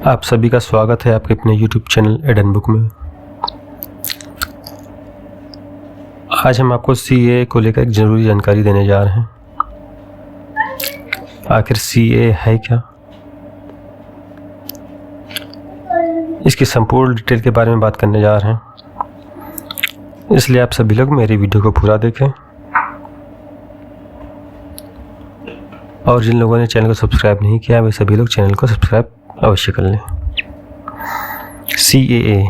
आप सभी का स्वागत है आपके अपने YouTube चैनल एडन बुक में। आज हम आपको CA को लेकर एक ज़रूरी जानकारी देने जा रहे हैं। आखिर CA है क्या, इसकी संपूर्ण डिटेल के बारे में बात करने जा रहे हैं, इसलिए आप सभी लोग मेरी वीडियो को पूरा देखें और जिन लोगों ने चैनल को सब्सक्राइब नहीं किया वे सभी लोग चैनल को सब्सक्राइब अवश्य कर लें। CAA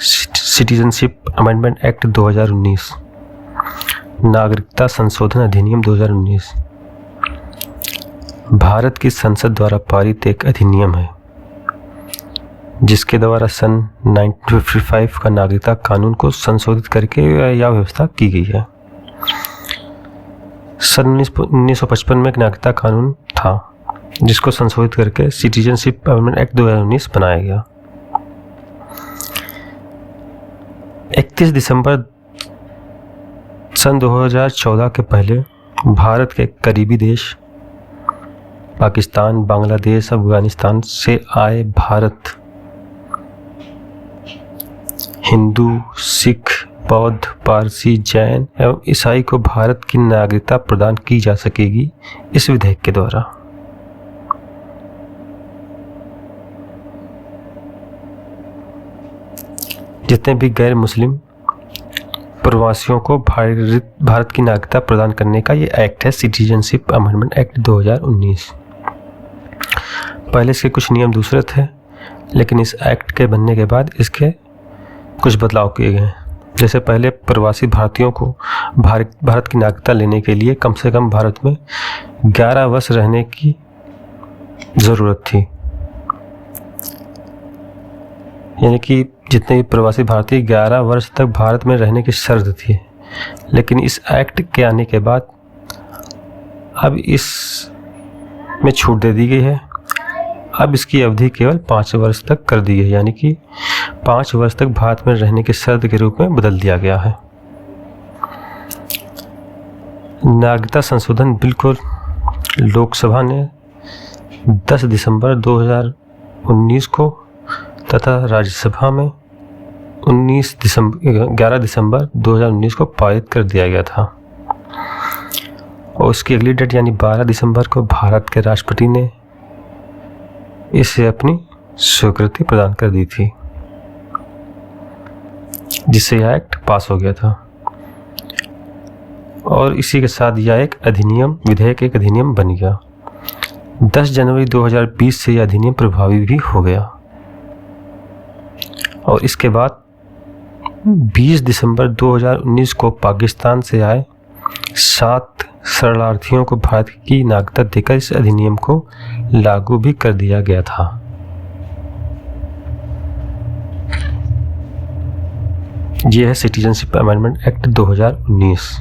सिटीजनशिप अमेंडमेंट एक्ट 2019, नागरिकता संशोधन अधिनियम 2019 भारत की संसद द्वारा पारित एक अधिनियम है जिसके द्वारा सन 1955 का नागरिकता कानून को संशोधित करके यह व्यवस्था की गई है। सन 1955 में एक नागरिकता कानून था जिसको संशोधित करके सिटीजनशिप अमेंडमेंट एक्ट 2019 बनाया गया। 31 दिसंबर सन 2014 के पहले भारत के करीबी देश पाकिस्तान, बांग्लादेश, अफगानिस्तान से आए भारत हिंदू, सिख, बौद्ध, पारसी, जैन एवं ईसाई को भारत की नागरिकता प्रदान की जा सकेगी इस विधेयक के द्वारा। जितने भी गैर मुस्लिम प्रवासियों को भारत की नागरिकता प्रदान करने का ये एक्ट है, सिटीजनशिप अमेंडमेंट एक्ट 2019। पहले इसके कुछ नियम दूसरे थे, लेकिन इस एक्ट के बनने के बाद इसके कुछ बदलाव किए गए। जैसे पहले प्रवासी भारतीयों को भारत की नागरिकता लेने के लिए कम से कम भारत में 11 वर्ष रहने की ज़रूरत थी, यानी कि जितने भी प्रवासी भारतीय 11 वर्ष तक भारत में रहने की शर्त थी। लेकिन इस एक्ट के आने के बाद अब इस में छूट दे दी गई है। अब इसकी अवधि केवल 5 वर्ष तक कर दी गई, यानी कि 5 वर्ष तक भारत में रहने की शर्त के रूप में बदल दिया गया है। नागरिकता संशोधन बिल को लोकसभा ने 10 दिसंबर 2019 को तथा राज्यसभा में 11 दिसंबर 2019 को पारित कर दिया गया था और उसकी अगली डेट यानी 12 दिसंबर को भारत के राष्ट्रपति ने इसे अपनी स्वीकृति प्रदान कर दी थी, जिससे यह एक्ट पास हो गया था। और इसी के साथ यह एक अधिनियम बन गया। 10 जनवरी 2020 से यह अधिनियम प्रभावी भी हो गया और इसके बाद 20 दिसंबर 2019 को पाकिस्तान से आए 7 शरणार्थियों को भारत की नागरिकता देकर इस अधिनियम को लागू भी कर दिया गया था। यह है सिटीजनशिप अमेंडमेंट एक्ट 2019।